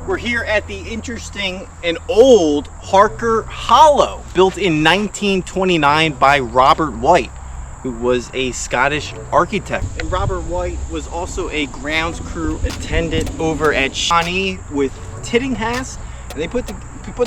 We're here at the interesting and old Harker Hollow, built in 1929 by Robert White, who was a Scottish architect. And Robert White was also a grounds crew attendant over at Shawnee with Tittinghast, and they put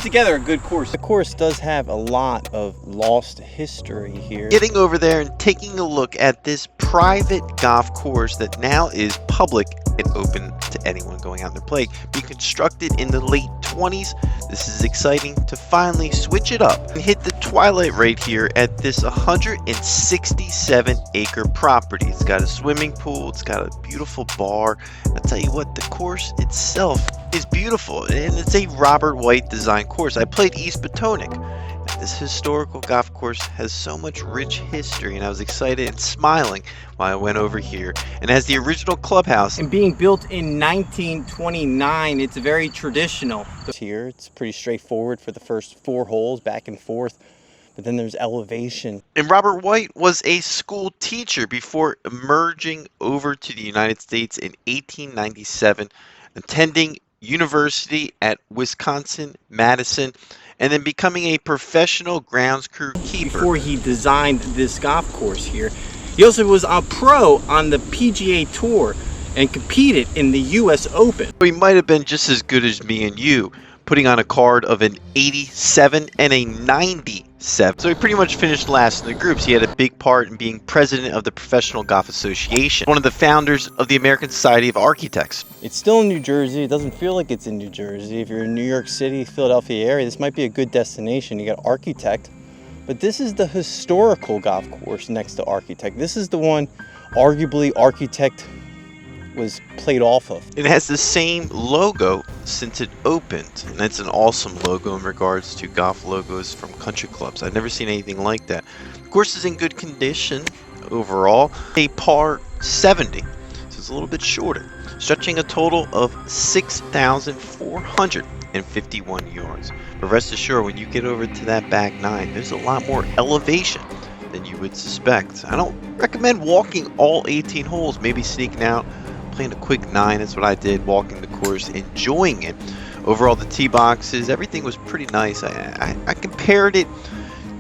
together a good course. The course does have a lot of lost history here. Getting over there and taking a look at this private golf course that now is public and open to anyone going out there playing. Being constructed in the late 20s, this is exciting to finally switch it up and hit the twilight right here at this 167 acre property. It's got a swimming pool, it's got a beautiful bar. I'll tell you what, the course itself is beautiful, and it's a Robert White design course. I played East Potomac. This historical golf course has so much rich history, and I was excited and smiling while I went over here. And has the original clubhouse. And being built in 1929, it's very traditional. Here, it's pretty straightforward for the first 4 holes, back and forth. But then there's elevation. And Robert White was a school teacher before emerging over to the United States in 1897, attending university at Wisconsin-Madison, and then becoming a professional grounds crew keeper. Before he designed this golf course here, he also was a pro on the PGA Tour and competed in the US Open. He might have been just as good as me and you, putting on a card of an 87 and a 97. So he pretty much finished last in the groups. He had a big part in being president of the Professional Golf Association, one of the founders of the American Society of Architects. It's still in New Jersey. It doesn't feel like it's in New Jersey. If you're in New York City, Philadelphia area, this might be a good destination. You got Architect, but this is the historical golf course next to Architect. This is the one arguably Architect was played off of. It has the same logo since it opened, and that's an awesome logo in regards to golf logos from country clubs. I've never seen anything like that. The course is in good condition overall. A par 70, so it's a little bit shorter, stretching a total of 6,451 yards. But rest assured, when you get over to that back 9, there's a lot more elevation than you would suspect. I don't recommend walking all 18 holes, maybe sneaking out, playing a quick 9. That's what I did, walking the course, enjoying it. Overall, the tee boxes, everything was pretty nice. I compared it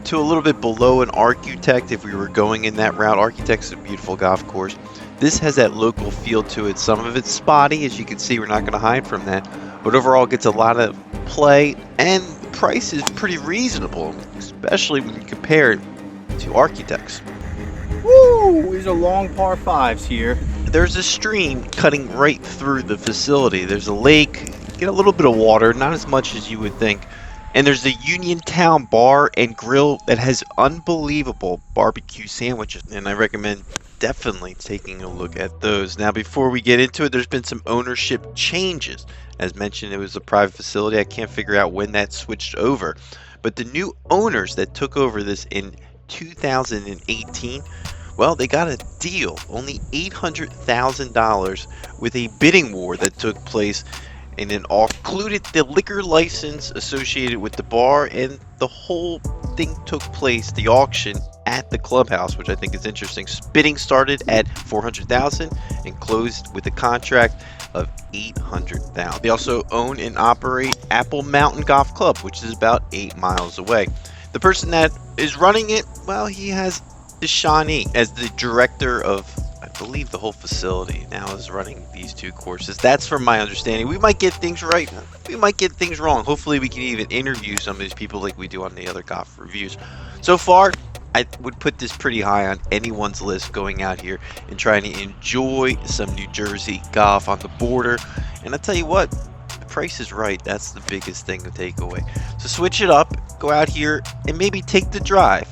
to a little bit below an Architect if we were going in that route. Architect's a beautiful golf course. This has that local feel to it. Some of it's spotty, as you can see. We're not going to hide from that. But overall, it gets a lot of play, and the price is pretty reasonable, especially when you compare it to Architects. Woo! These are long par 5s here. There's a stream cutting right through the facility. There's a lake, get a little bit of water, not as much as you would think. And there's the Uniontown Bar and Grill that has unbelievable barbecue sandwiches. And I recommend definitely taking a look at those. Now, before we get into it, there's been some ownership changes. As mentioned, it was a private facility. I can't figure out when that switched over. But the new owners that took over this in 2018, well, they got a deal, only $800,000, with a bidding war that took place, and it included the liquor license associated with the bar, and the whole thing took place, the auction, at the clubhouse, which I think is interesting. Bidding started at $400,000 and closed with a contract of $800,000. They also own and operate Apple Mountain Golf Club, which is about 8 miles away. The person that is running it, well, he has the Shawnee as the director of, I believe, the whole facility now is running these 2 courses. That's from my understanding. We might get things right, we might get things wrong. Hopefully we can even interview some of these people like we do on the other golf reviews. So far, I would put this pretty high on anyone's list going out here and trying to enjoy some New Jersey golf on the border. And I'll tell you what, the price is right. That's the biggest thing to take away. So switch it up, go out here and maybe take the drive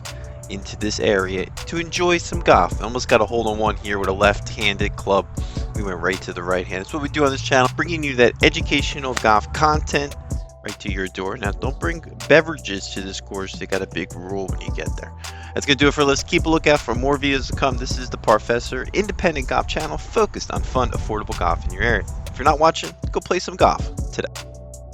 into this area to enjoy some golf. I almost got a hole in one here with a left-handed club. We went right to the right hand. That's what we do on this channel, bringing you that educational golf content right to your door. Now, don't bring beverages to this course. They got a big rule when you get there. That's going to do it for us. Keep a lookout for more videos to come. This is the Parfessor independent golf channel focused on fun, affordable golf in your area. If you're not watching, go play some golf today.